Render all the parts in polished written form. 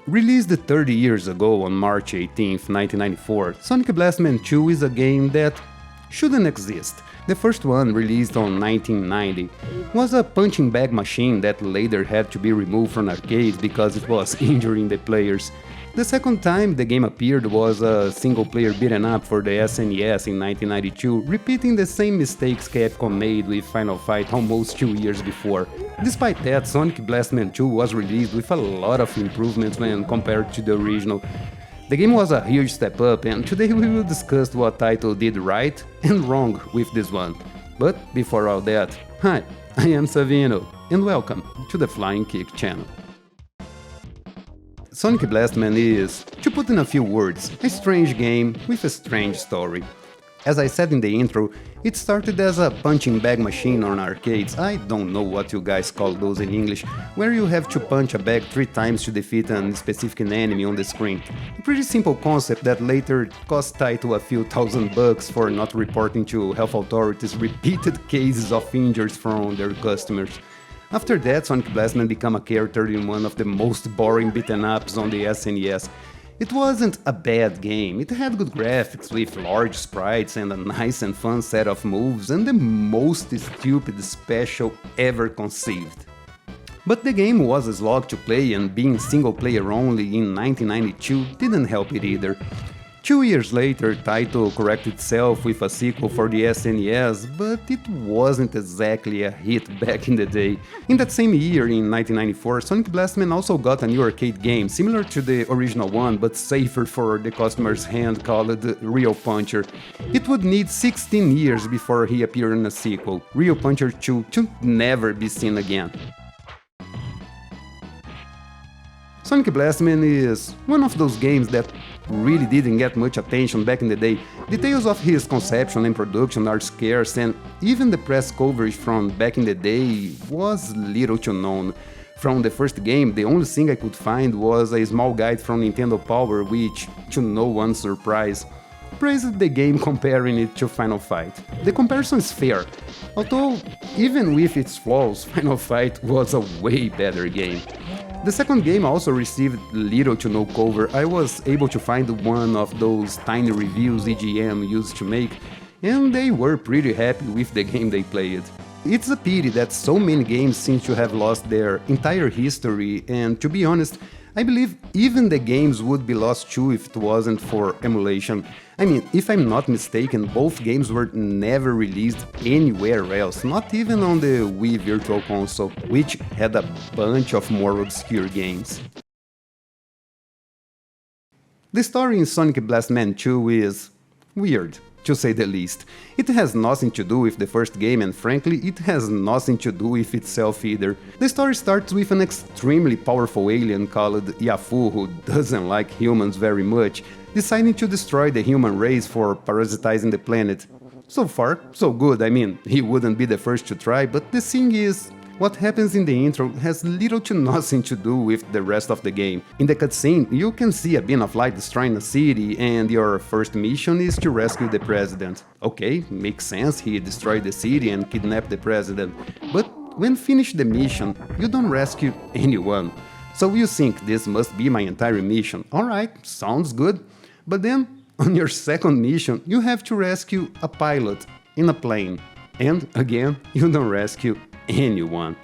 Released 30 years ago on March 18, 1994, Sonic Blastman 2 is a game that shouldn't exist. The first one, released on 1990, was a punching bag machine that later had to be removed from arcades because it was injuring the players. The second time the game appeared was a single-player beat-em up for the SNES in 1992, repeating the same mistakes Capcom made with Final Fight almost 2 years before. Despite that, Sonic Blastman 2 was released with a lot of improvements when compared to the original. The game was a huge step up, and today we will discuss what title did right and wrong with this one. But before all that, hi, I am Savino, and welcome to the Flying Kick channel. Sonic Blastman is, to put in a few words, a strange game with a strange story. As I said in the intro, it started as a punching bag machine on arcades, I don't know what you guys call those in English, where you have to punch a bag 3 times to defeat a specific enemy on the screen. A pretty simple concept that later cost Taito a few $1,000 for not reporting to health authorities repeated cases of injuries from their customers. After that, Sonic Blastman became a character in one of the most boring beaten-ups on the SNES. It wasn't a bad game, it had good graphics with large sprites and a nice and fun set of moves and the most stupid special ever conceived. But the game was a slog to play, and being single-player only in 1992 didn't help it either. 2 years later, Taito corrected itself with a sequel for the SNES, but it wasn't exactly a hit back in the day. In that same year, in 1994, Sonic Blastman also got a new arcade game, similar to the original one, but safer for the customer's hand, called Real Puncher. It would need 16 years before he appeared in a sequel, Real Puncher 2, to never be seen again. Sonic Blastman is one of those games that really didn't get much attention back in the day. Details of his conception and production are scarce, and even the press coverage from back in the day was little to known. From the first game, the only thing I could find was a small guide from Nintendo Power which, to no one's surprise, praised the game comparing it to Final Fight. The comparison is fair, although even with its flaws, Final Fight was a way better game. The second game also received little to no cover. I was able to find one of those tiny reviews EGM used to make, and they were pretty happy with the game they played. It's a pity that so many games seem to have lost their entire history, and to be honest, I believe even the games would be lost too if it wasn't for emulation. I mean, if I'm not mistaken, both games were never released anywhere else, not even on the Wii Virtual Console, which had a bunch of more obscure games. The story in Sonic Blastman 2 is weird, to say the least. It has nothing to do with the first game, and frankly, it has nothing to do with itself either. The story starts with an extremely powerful alien called Yafu, who doesn't like humans very much, deciding to destroy the human race for parasitizing the planet. So far, so good. I mean, he wouldn't be the first to try, but the thing is, what happens in the intro has little to nothing to do with the rest of the game. In the cutscene, you can see a beam of light destroying a city, and your first mission is to rescue the president. Okay, makes sense, he destroyed the city and kidnapped the president. But when finished the mission, you don't rescue anyone. So you think this must be my entire mission. Alright, sounds good. But then, on your second mission, you have to rescue a pilot in a plane. And again, you don't rescue anyone.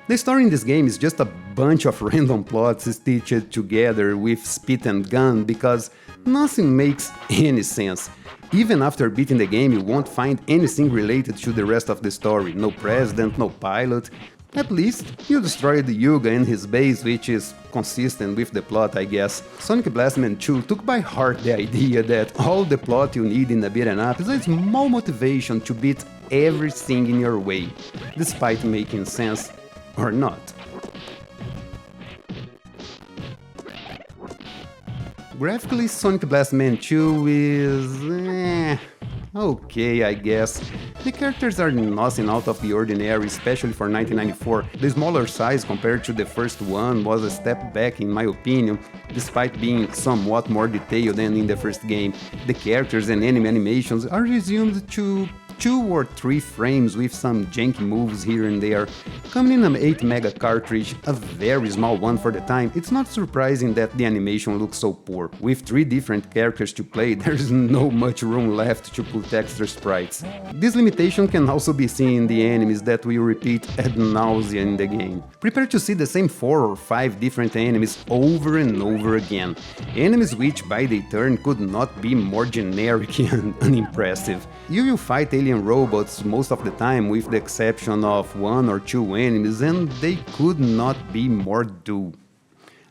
The story in this game is just a bunch of random plots stitched together with spit and gun because nothing makes any sense. Even after beating the game, you won't find anything related to the rest of the story. No president, no pilot. At least, you destroyed Yuga and his base, which is consistent with the plot, I guess. Sonic Blastman 2 took by heart the idea that all the plot you need in a beat'em up is a small motivation to beat everything in your way, despite making sense or not. Graphically, Sonic Blastman 2 is okay, I guess. The characters are nothing out of the ordinary, especially for 1994. The smaller size compared to the first one was a step back in my opinion, despite being somewhat more detailed than in the first game. The characters and anime animations are resumed to 2 or 3 frames with some janky moves here and there. Coming in an 8 mega cartridge, a very small one for the time, it's not surprising that the animation looks so poor. With 3 different characters to play, there's no much room left to put extra sprites. This limitation can also be seen in the enemies that will repeat ad nauseam in the game. Prepare to see the same 4 or 5 different enemies over and over again. Enemies which by their turn could not be more generic and unimpressive. You will fight alien robots most of the time with the exception of 1 or 2 enemies, and they could not be more dull.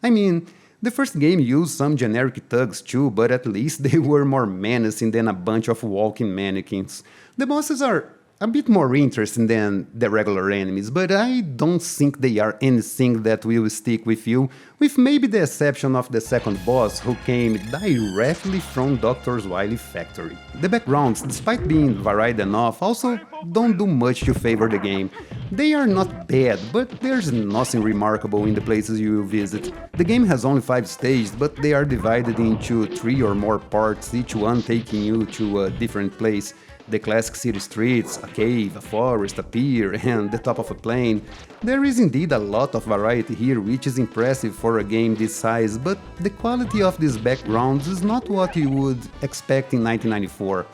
I mean, the first game used some generic thugs too, but at least they were more menacing than a bunch of walking mannequins. The bosses are a bit more interesting than the regular enemies, but I don't think they are anything that will stick with you, with maybe the exception of the second boss who came directly from Dr. Wily's factory. The backgrounds, despite being varied enough, also don't do much to favor the game. They are not bad, but there's nothing remarkable in the places you will visit. The game has only 5 stages, but they are divided into 3 or more parts, each one taking you to a different place. The classic city streets, a cave, a forest, a pier, and the top of a plane. There is indeed a lot of variety here, which is impressive for a game this size, but the quality of these backgrounds is not what you would expect in 1994.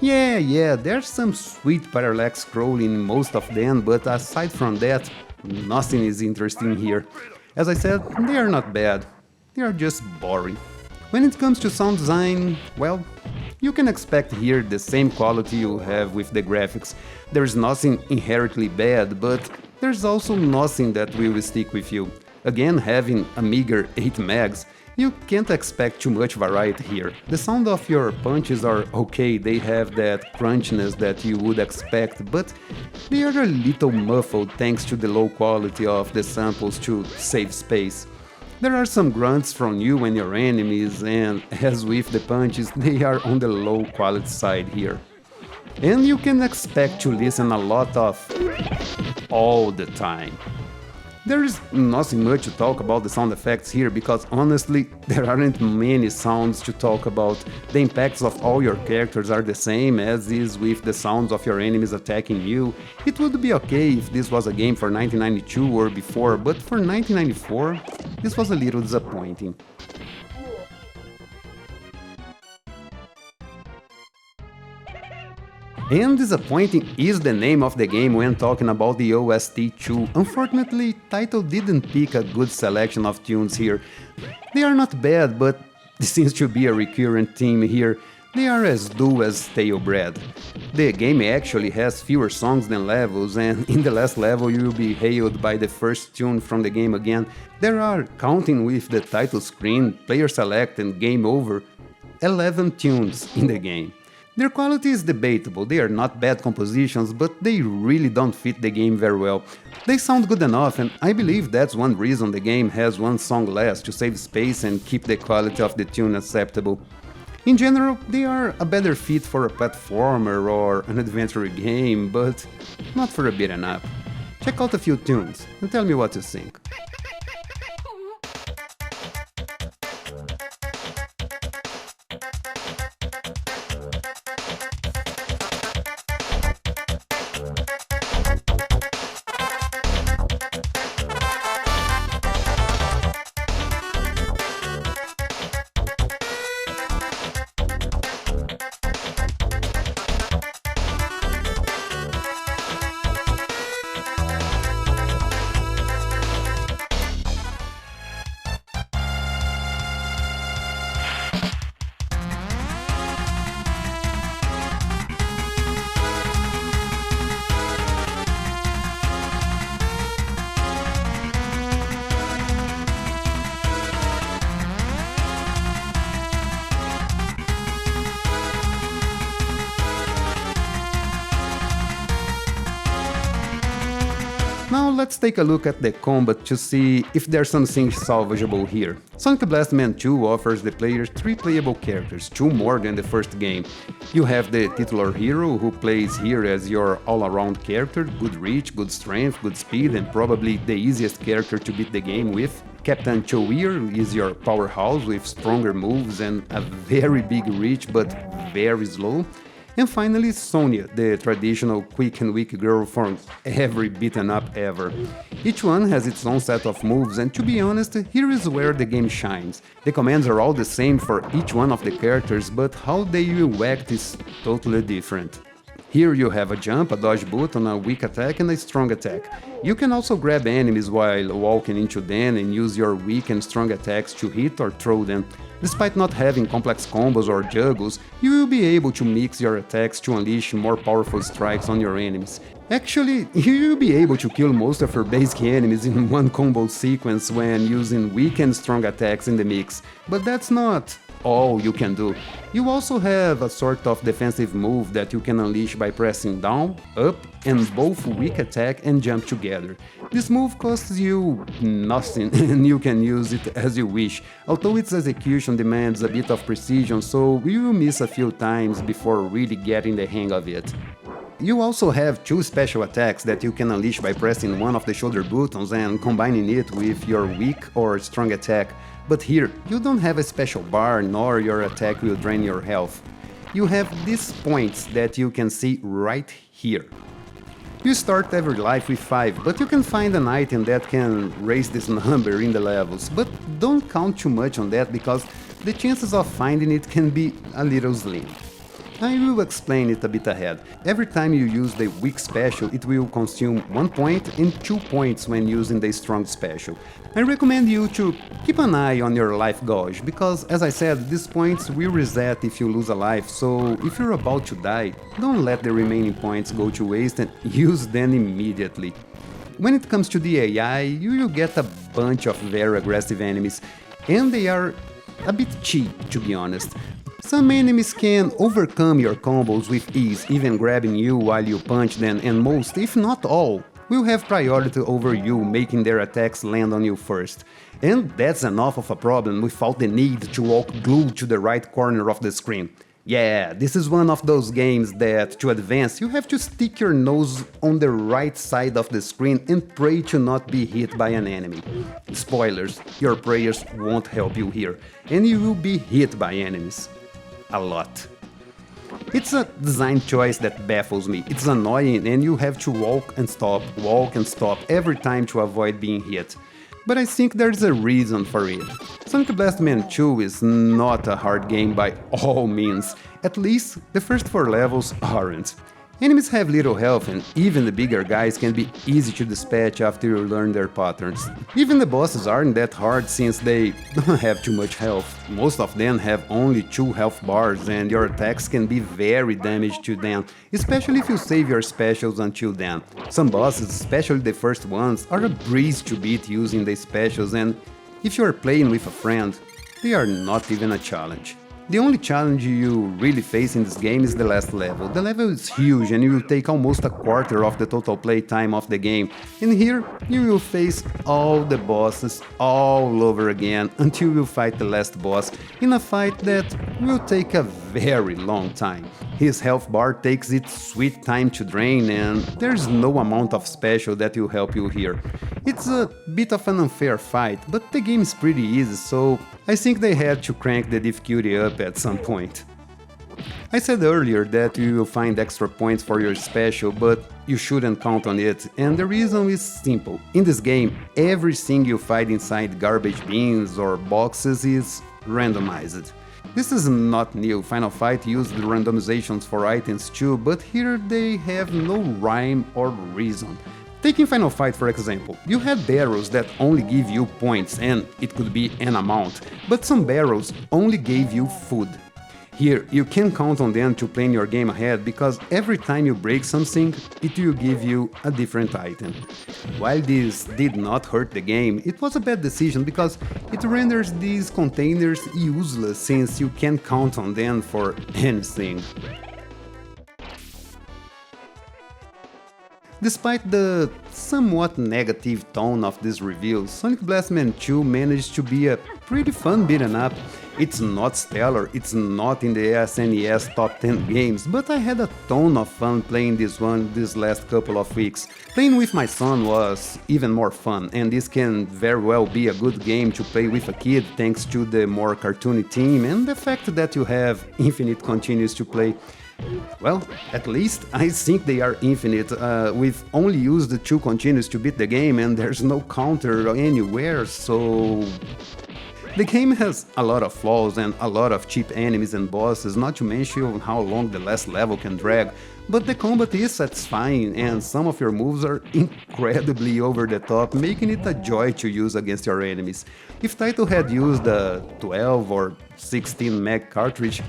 Yeah, there's some sweet parallax scrolling in most of them, but aside from that, nothing is interesting here. As I said, they are not bad, they are just boring. When it comes to sound design, well, you can expect here the same quality you have with the graphics. There's nothing inherently bad, but there's also nothing that will stick with you. Again, having a meager 8 megs, you can't expect too much variety here. The sound of your punches are okay, they have that crunchiness that you would expect, but they are a little muffled thanks to the low quality of the samples to save space. There are some grunts from you and your enemies, and as with the punches, they are on the low quality side here. And you can expect to listen a lot of all the time. There is nothing much to talk about the sound effects here because honestly, there aren't many sounds to talk about. The impacts of all your characters are the same as is with the sounds of your enemies attacking you. It would be okay if this was a game for 1992 or before, but for 1994, this was a little disappointing. And disappointing is the name of the game when talking about the OST too. Unfortunately, title didn't pick a good selection of tunes here. They are not bad, but this seems to be a recurrent theme here. They are as dull as stale bread. The game actually has fewer songs than levels, and in the last level you will be hailed by the first tune from the game again. There are, counting with the title screen, player select and game over, 11 tunes in the game. Their quality is debatable, they are not bad compositions, but they really don't fit the game very well. They sound good enough, and I believe that's one reason the game has one song less to save space and keep the quality of the tune acceptable. In general, they are a better fit for a platformer or an adventure game, but not for a beat'em up. Check out a few tunes and tell me what you think. Now let's take a look at the combat to see if there's something salvageable here. Sonic Blast Man 2 offers the players 3 playable characters, 2 more than the first game. You have the titular hero, who plays here as your all-around character, good reach, good strength, good speed, and probably the easiest character to beat the game with. Captain Choweir is your powerhouse with stronger moves and a very big reach but very slow. And finally, Sonya, the traditional quick and weak girl from every beaten up ever. Each one has its own set of moves, and to be honest, here is where the game shines. The commands are all the same for each one of the characters, but how they will act is totally different. Here you have a jump, a dodge button, a weak attack and a strong attack. You can also grab enemies while walking into them and use your weak and strong attacks to hit or throw them. Despite not having complex combos or juggles, you will be able to mix your attacks to unleash more powerful strikes on your enemies. Actually, you will be able to kill most of your basic enemies in one combo sequence when using weak and strong attacks in the mix, but that's not all you can do. You also have a sort of defensive move that you can unleash by pressing down, up, and both weak attack and jump together. This move costs you nothing and you can use it as you wish, although its execution demands a bit of precision, so you will miss a few times before really getting the hang of it. You also have two special attacks that you can unleash by pressing one of the shoulder buttons and combining it with your weak or strong attack. But here, you don't have a special bar, nor your attack will drain your health. You have these points that you can see right here. You start every life with 5, but you can find an item that can raise this number in the levels. But don't count too much on that because the chances of finding it can be a little slim. I will explain it a bit ahead. Every time you use the weak special, it will consume 1 point and 2 points when using the strong special. I recommend you to keep an eye on your life gauge, because as I said, these points will reset if you lose a life, so if you're about to die, don't let the remaining points go to waste and use them immediately. When it comes to the AI, you will get a bunch of very aggressive enemies, and they are a bit cheap, to be honest. Some enemies can overcome your combos with ease, even grabbing you while you punch them, and most, if not all, will have priority over you, making their attacks land on you first. And that's enough of a problem without the need to walk glued to the right corner of the screen. Yeah, this is one of those games that, to advance, you have to stick your nose on the right side of the screen and pray to not be hit by an enemy. Spoilers, your prayers won't help you here, and you will be hit by enemies. A lot. It's a design choice that baffles me. It's annoying and you have to walk and stop every time to avoid being hit. But I think there's a reason for it. Sonic Blast Man 2 is not a hard game by all means. At least the first 4 levels aren't. Enemies have little health and even the bigger guys can be easy to dispatch after you learn their patterns. Even the bosses aren't that hard since they don't have too much health. Most of them have only 2 health bars and your attacks can be very damaged to them, especially if you save your specials until then. Some bosses, especially the first ones, are a breeze to beat using the specials, and if you are playing with a friend, they are not even a challenge. The only challenge you really face in this game is the last level. The level is huge and you will take almost a quarter of the total play time of the game. And here you will face all the bosses all over again until you fight the last boss in a fight that will take a very long time. His health bar takes its sweet time to drain and there's no amount of special that will help you here. It's a bit of an unfair fight, but the game is pretty easy, so I think they had to crank the difficulty up at some point. I said earlier that you will find extra points for your special, but you shouldn't count on it, and the reason is simple. In this game, everything you find inside garbage bins or boxes is randomized. This is not new, Final Fight used randomizations for items too, but here they have no rhyme or reason. Taking Final Fight for example, you had barrels that only give you points and it could be an amount, but some barrels only gave you food. Here you can count on them to plan your game ahead because every time you break something, it will give you a different item. While this did not hurt the game, it was a bad decision because it renders these containers useless since you can't count on them for anything. Despite the somewhat negative tone of this review, Sonic Blast Man 2 managed to be a pretty fun beat'em up. It's not stellar, it's not in the SNES top 10 games, but I had a ton of fun playing this one these last couple of weeks. Playing with my son was even more fun, and this can very well be a good game to play with a kid thanks to the more cartoony theme and the fact that you have infinite continues to play. Well, at least I think they are infinite. We've only used the 2 continues to beat the game and there's no counter anywhere, so... The game has a lot of flaws and a lot of cheap enemies and bosses, not to mention how long the last level can drag, but the combat is satisfying and some of your moves are incredibly over the top, making it a joy to use against your enemies. If Taito had used a 12 or 16 meg cartridge,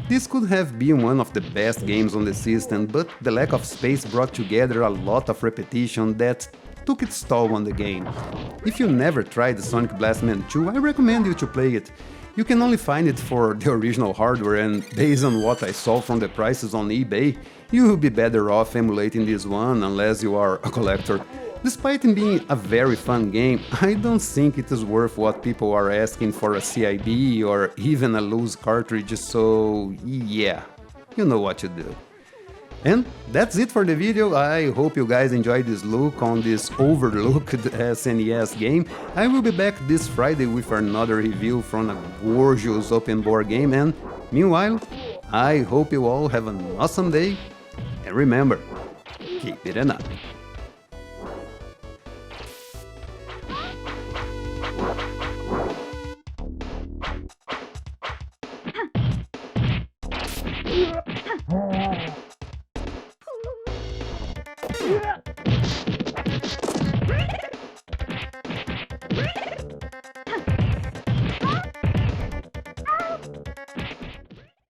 this could have been one of the best games on the system, but the lack of space brought together a lot of repetition that took its toll on the game. If you never tried the Sonic Blast Man 2, I recommend you to play it. You can only find it for the original hardware, and based on what I saw from the prices on eBay, you will be better off emulating this one unless you are a collector. Despite it being a very fun game, I don't think it is worth what people are asking for a CIB or even a loose cartridge, so yeah, you know what to do. And that's it for the video. I hope you guys enjoyed this look on this overlooked SNES game. I will be back this Friday with another review from a gorgeous open board game, and meanwhile, I hope you all have an awesome day, and remember, keep it up. Yeah.